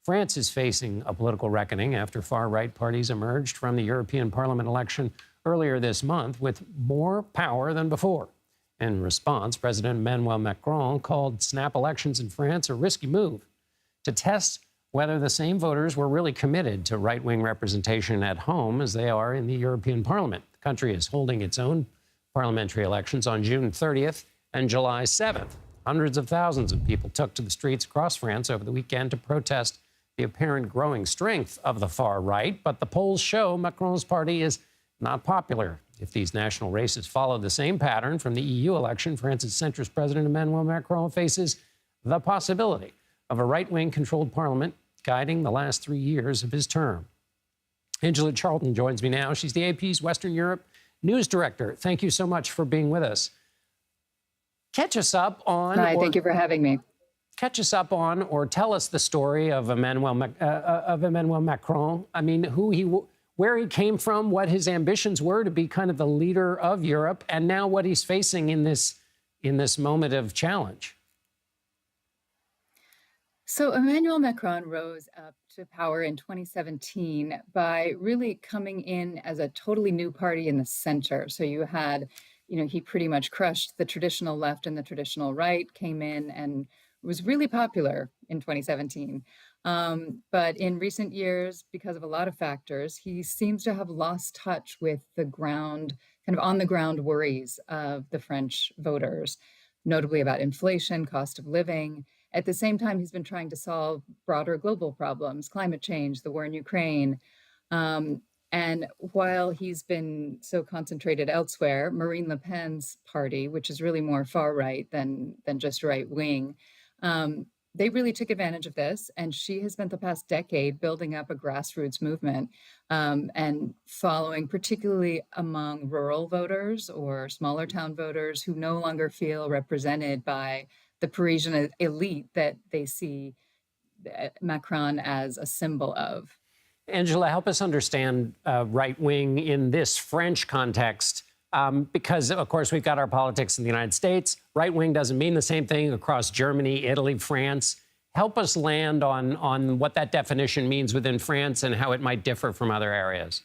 France is facing a political reckoning after far-right parties emerged from the European Parliament election earlier this month with more power than before. In response, President Emmanuel Macron called snap elections in France a risky move to test whether the same voters were really committed to right-wing representation at home as they are in the European Parliament. The country is holding its own parliamentary elections on June 30th and July 7th. Hundreds of thousands of people took to the streets across France over the weekend to protest the apparent growing strength of the far right, but the polls show Macron's party is not popular. If these national races follow the same pattern from the EU election, France's centrist President Emmanuel Macron faces the possibility of a right-wing controlled parliament guiding the last 3 years of his term. Angela Charlton joins me now. She's the AP's Western Europe news director. Thank you so much for being with us. Catch us up on... Hi, thank you for having me. Catch us up on or tell us the story of Emmanuel Macron. I mean, where he came from, what his ambitions were to be kind of the leader of Europe, and now what he's facing in this moment of challenge. So Emmanuel Macron rose up to power in 2017 by really coming in as a totally new party in the center. So you had, he pretty much crushed the traditional left and the traditional right, came in and was really popular in 2017. But in recent years, because of a lot of factors, he seems to have lost touch with the ground, kind of on the ground worries of the French voters, notably about inflation, cost of living. At the same time, he's been trying to solve broader global problems, climate change, the war in Ukraine. And while he's been so concentrated elsewhere, Marine Le Pen's party, which is really more far right than just right wing, they really took advantage of this. And she has spent the past decade building up a grassroots movement and following, particularly among rural voters or smaller town voters who no longer feel represented by the Parisian elite that they see Macron as a symbol of. Angela, help us understand right-wing in this French context, because, of course, we've got our politics in the United States. Right-wing doesn't mean the same thing across Germany, Italy, France. Help us land on what that definition means within France and how it might differ from other areas.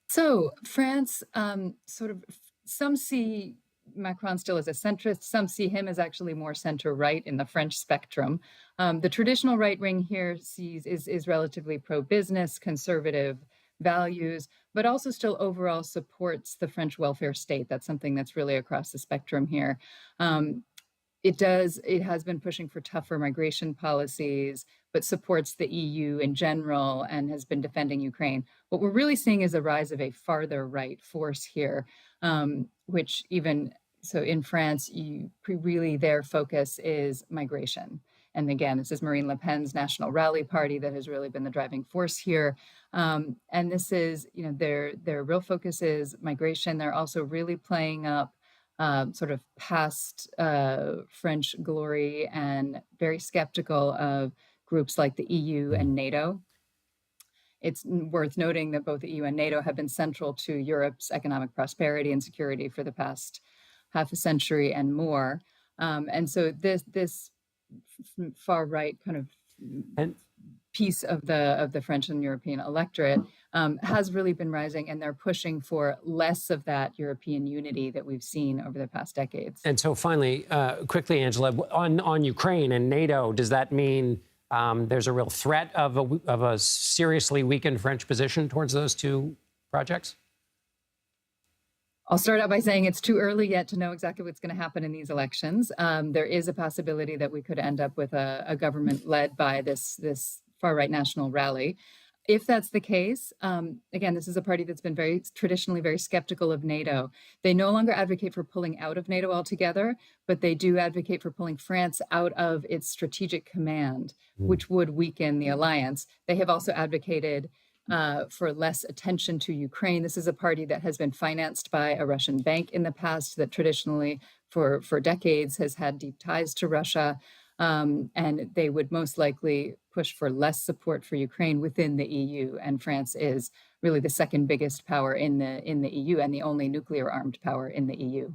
So France, some see Macron still as a centrist. Some see him as actually more center-right in the French spectrum. The traditional right wing here is relatively pro-business, conservative values, but also still overall supports the French welfare state. That's something that's really across the spectrum here. It has been pushing for tougher migration policies, but supports the EU in general and has been defending Ukraine. What we're really seeing is a rise of a farther right force here, which even so in France, really their focus is migration. And again, this is Marine Le Pen's National Rally Party that has really been the driving force here. And this is, their real focus is migration. They're also really playing up sort of past French glory and very skeptical of groups like the EU and NATO. It's worth noting that both the EU and NATO have been central to Europe's economic prosperity and security for the past half a century and more. And so this far right kind of piece of the French and European electorate has really been rising, and they're pushing for less of that European unity that we've seen over the past decades. And so finally, quickly, Angela, on Ukraine and NATO, does that mean there's a real threat of a seriously weakened French position towards those two projects? I'll start out by saying it's too early yet to know exactly what's going to happen in these elections. There is a possibility that we could end up with a government led by this far-right national rally. If that's the case, again, this is a party that's been traditionally very skeptical of NATO. They no longer advocate for pulling out of NATO altogether, but they do advocate for pulling France out of its strategic command, which would weaken the alliance. They have also advocated for less attention to Ukraine. This is a party that has been financed by a Russian bank in the past that traditionally for decades has had deep ties to Russia. And they would most likely push for less support for Ukraine within the EU. And France is really the second biggest power in the EU and the only nuclear armed power in the EU.